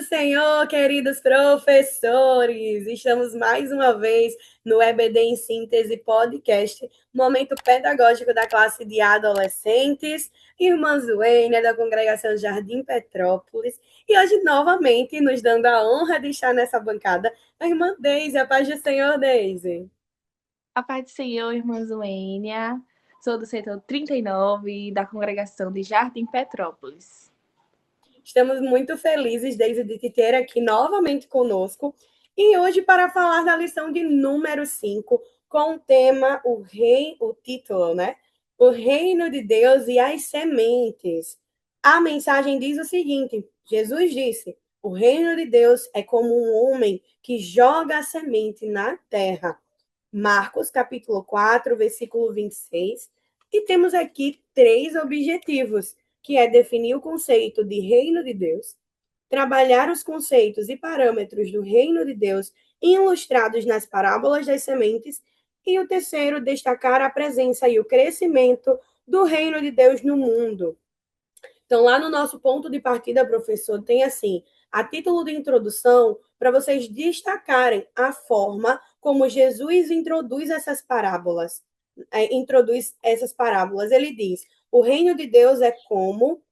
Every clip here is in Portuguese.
Senhor, queridos professores! Estamos mais uma vez no EBD em Síntese Podcast, momento pedagógico da classe de adolescentes, irmã Zuênia, da Congregação Jardim Petrópolis, e hoje, novamente, nos dando a honra de estar nessa bancada, a irmã Deise. A paz do Senhor, Deise. A paz do Senhor, irmã Zuênia. Sou do setor 39 da Congregação de Jardim Petrópolis. Estamos muito felizes, Deise, de te ter aqui novamente conosco. E hoje para falar da lição de número 5, com o tema o título, né? O reino de Deus e as sementes. A mensagem diz o seguinte: Jesus disse: o reino de Deus é como um homem que joga a semente na terra. Marcos, capítulo 4, versículo 26. E temos aqui três objetivos, que é definir o conceito de reino de Deus, trabalhar os conceitos e parâmetros do reino de Deus ilustrados nas parábolas das sementes, e o terceiro, destacar a presença e o crescimento do reino de Deus no mundo. Então, lá no nosso ponto de partida, professor, tem assim, a título de introdução, para vocês destacarem a forma como Jesus introduz essas parábolas. Ele diz: o reino de Deus é como,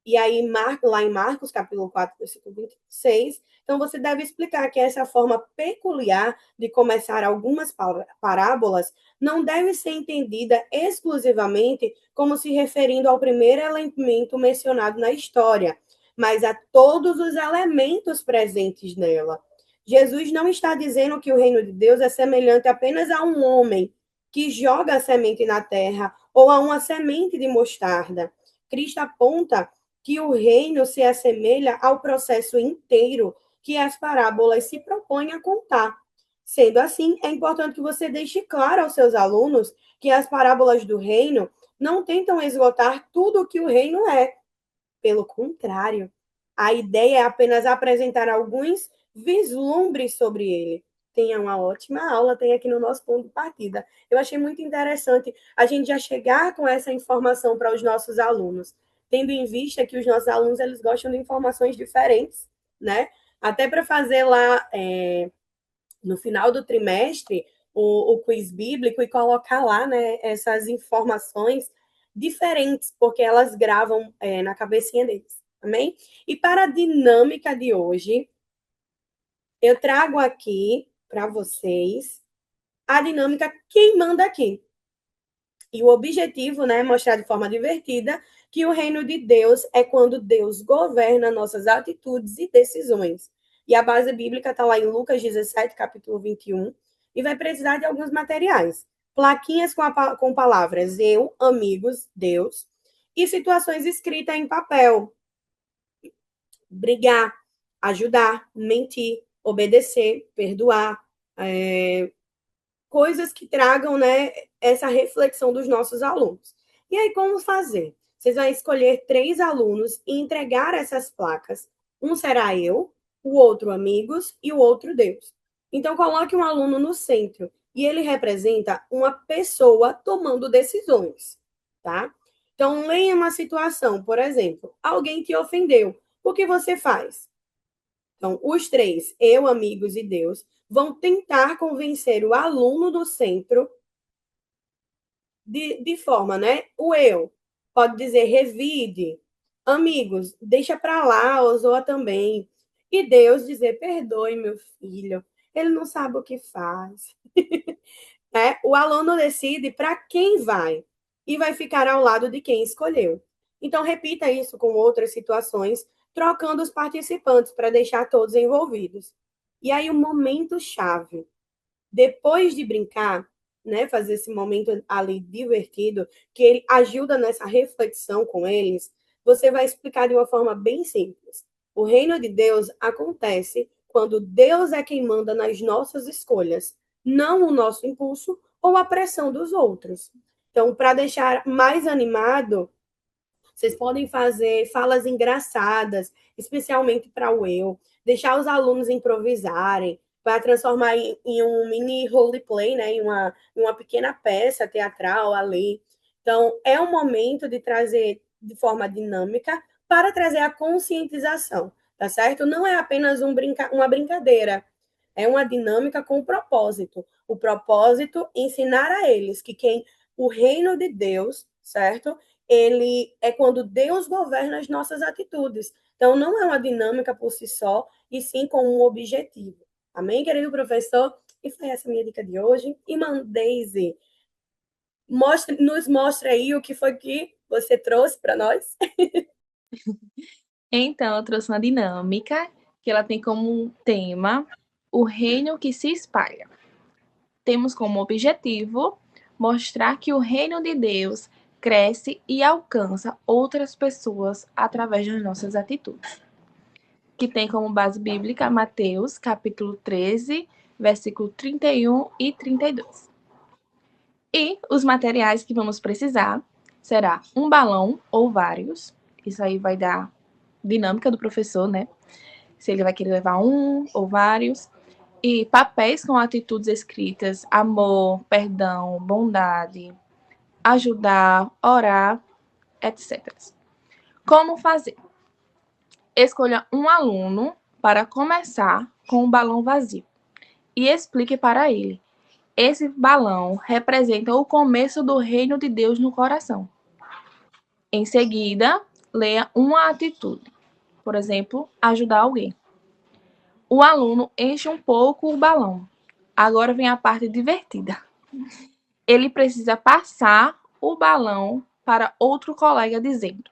e aí lá em Marcos, capítulo 4, versículo 26, então você deve explicar que essa forma peculiar de começar algumas parábolas não deve ser entendida exclusivamente como se referindo ao primeiro elemento mencionado na história, mas a todos os elementos presentes nela. Jesus não está dizendo que o reino de Deus é semelhante apenas a um homem que joga a semente na terra ou a uma semente de mostarda. Cristo aponta que o reino se assemelha ao processo inteiro que as parábolas se propõem a contar. Sendo assim, é importante que você deixe claro aos seus alunos que as parábolas do reino não tentam esgotar tudo o que o reino é. Pelo contrário, a ideia é apenas apresentar alguns vislumbres sobre ele. Tenha uma ótima aula, tem aqui no nosso ponto de partida. Eu achei muito interessante a gente já chegar com essa informação para os nossos alunos, tendo em vista que os nossos alunos eles gostam de informações diferentes, né? Até para fazer lá no final do trimestre o quiz bíblico e colocar lá, né, essas informações diferentes, porque elas gravam na cabecinha deles, amém? E para a dinâmica de hoje, eu trago aqui para vocês a dinâmica quem manda aqui. E o objetivo, né, é mostrar de forma divertida que o reino de Deus é quando Deus governa nossas atitudes e decisões. E a base bíblica está lá em Lucas 17, capítulo 21, e vai precisar de alguns materiais. Plaquinhas com palavras eu, amigos, Deus, e situações escritas em papel. Brigar, ajudar, mentir, obedecer, perdoar, coisas que tragam, né, essa reflexão dos nossos alunos. E aí, como fazer? Vocês vão escolher 3 alunos e entregar essas placas. Um será eu, o outro amigos e o outro Deus. Então, coloque um aluno no centro e ele representa uma pessoa tomando decisões, tá? Então, leia uma situação, por exemplo, alguém te ofendeu. O que você faz? Então, os 3, eu, amigos e Deus, vão tentar convencer o aluno do centro de forma, né? O eu pode dizer revide, amigos, deixa para lá, ou zoa também. E Deus dizer perdoe, meu filho, ele não sabe o que faz. Né? O aluno decide para quem vai e vai ficar ao lado de quem escolheu. Então, repita isso com outras situações, trocando os participantes para deixar todos envolvidos. E aí, o momento chave. Depois de brincar, né, fazer esse momento ali divertido, que ele ajuda nessa reflexão com eles, você vai explicar de uma forma bem simples. O reino de Deus acontece quando Deus é quem manda nas nossas escolhas, não o nosso impulso ou a pressão dos outros. Então, para deixar mais animado, vocês podem fazer falas engraçadas, especialmente para o eu, deixar os alunos improvisarem, para transformar em um mini roleplay, né? Em uma pequena peça teatral ali. Então, é um momento de trazer de forma dinâmica para trazer a conscientização. tá certo? Não é apenas uma brincadeira, é uma dinâmica com propósito. O propósito, ensinar a eles que o reino de Deus, certo? Ele é quando Deus governa as nossas atitudes. Então, não é uma dinâmica por si só, e sim com um objetivo. Amém, querido professor? E foi essa a minha dica de hoje. Irmã Daisy, nos mostre aí o que foi que você trouxe para nós. Então, eu trouxe uma dinâmica que ela tem como tema o reino que se espalha. Temos como objetivo mostrar que o reino de Deus cresce e alcança outras pessoas através das nossas atitudes. Que tem como base bíblica Mateus, capítulo 13, versículo 31 e 32. E os materiais que vamos precisar será um balão ou vários. Isso aí vai dar dinâmica do professor, né? Se ele vai querer levar um ou vários. E papéis com atitudes escritas: amor, perdão, bondade, ajudar, orar, etc. Como fazer? Escolha um aluno para começar com um balão vazio e explique para ele. Esse balão representa o começo do reino de Deus no coração. Em seguida, leia uma atitude, por exemplo, ajudar alguém. O aluno enche um pouco o balão. Agora vem a parte divertida. Ele precisa passar o balão para outro colega dizendo: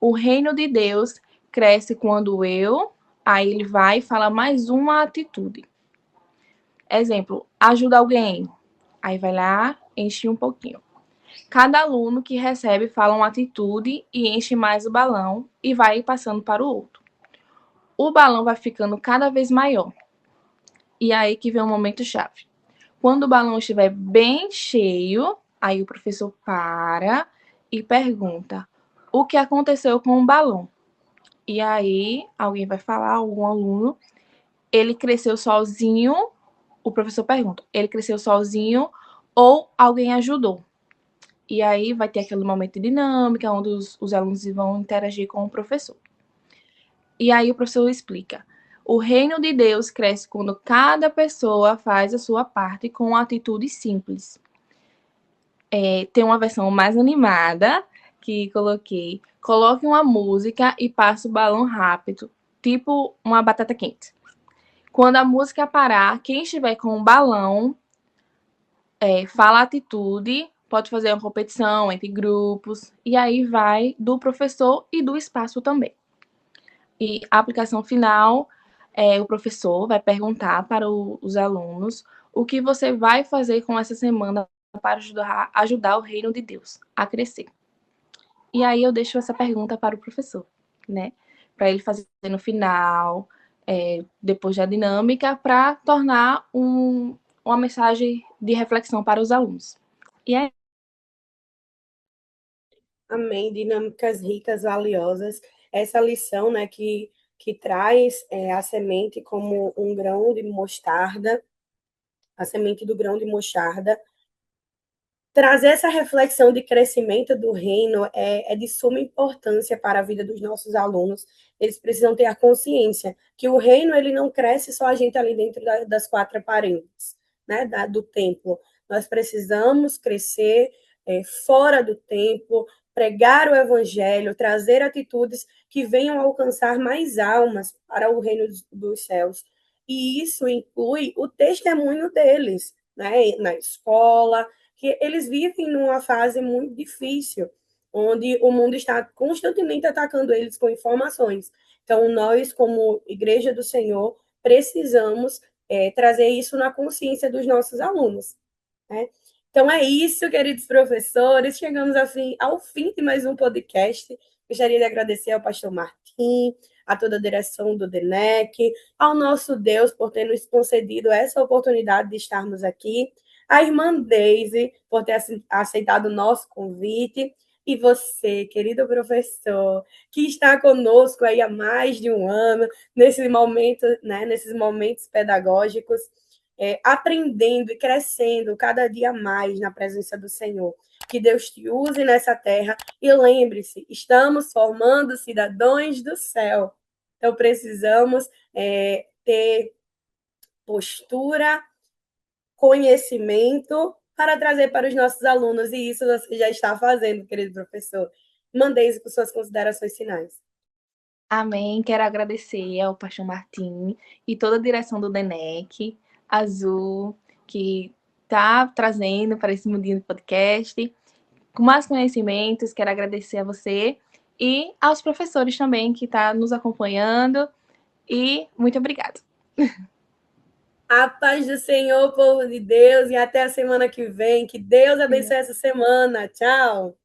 o reino de Deus cresce quando eu. Aí ele vai e fala mais uma atitude. Exemplo, ajuda alguém. Aí vai lá, enche um pouquinho. Cada aluno que recebe fala uma atitude e enche mais o balão e vai passando para o outro. O balão vai ficando cada vez maior. E aí que vem o momento chave. Quando o balão estiver bem cheio, aí o professor para e pergunta: o que aconteceu com o balão? E aí alguém vai falar, algum aluno, ele cresceu sozinho. O professor pergunta: ele cresceu sozinho ou alguém ajudou? E aí vai ter aquele momento de dinâmica, onde os alunos vão interagir com o professor. E aí o professor explica: o reino de Deus cresce quando cada pessoa faz a sua parte com uma atitude simples. Tem uma versão mais animada que coloquei. Coloque uma música e passe o balão rápido, tipo uma batata quente. Quando a música parar, quem estiver com o balão fala a atitude, pode fazer uma competição entre grupos, e aí vai do professor e do espaço também. E a aplicação final, o professor vai perguntar para os alunos o que você vai fazer com essa semana para ajudar o reino de Deus a crescer. E aí eu deixo essa pergunta para o professor, né? Para ele fazer no final, depois da dinâmica, para tornar uma mensagem de reflexão para os alunos. E é Amém. Dinâmicas ricas, valiosas. Essa lição, né, que traz a semente como um grão de mostarda, a semente do grão de mostarda. Trazer essa reflexão de crescimento do reino é de suma importância para a vida dos nossos alunos. Eles precisam ter a consciência que o reino ele não cresce só a gente ali dentro das quatro paredes, né, do templo. Nós precisamos crescer fora do templo, pregar o evangelho, trazer atitudes que venham alcançar mais almas para o reino dos céus. E isso inclui o testemunho deles, né, na escola, que eles vivem numa fase muito difícil, onde o mundo está constantemente atacando eles com informações. Então, nós, como Igreja do Senhor, precisamos trazer isso na consciência dos nossos alunos. Né? Então, é isso, queridos professores. Chegamos ao fim de mais um podcast. Gostaria de agradecer ao pastor Martim, a toda a direção do DENEC, ao nosso Deus por ter nos concedido essa oportunidade de estarmos aqui, a irmã Daisy por ter aceitado o nosso convite, e você, querido professor, que está conosco aí há mais de um ano, nesse momento, né, nesses momentos pedagógicos, aprendendo e crescendo cada dia mais na presença do Senhor. Que Deus te use nessa terra e lembre-se, estamos formando cidadãos do céu. Então, precisamos ter postura, conhecimento para trazer para os nossos alunos, e isso você já está fazendo, querido professor. Mandei isso com suas considerações finais. Amém. Quero agradecer ao Pastor Martim e toda a direção do DENEC, Azul, que está trazendo para esse mundinho do podcast. Com mais conhecimentos, quero agradecer a você e aos professores também que estão nos acompanhando. E muito obrigada. A paz do Senhor, povo de Deus, e até a semana que vem. Que Deus abençoe essa semana. Tchau.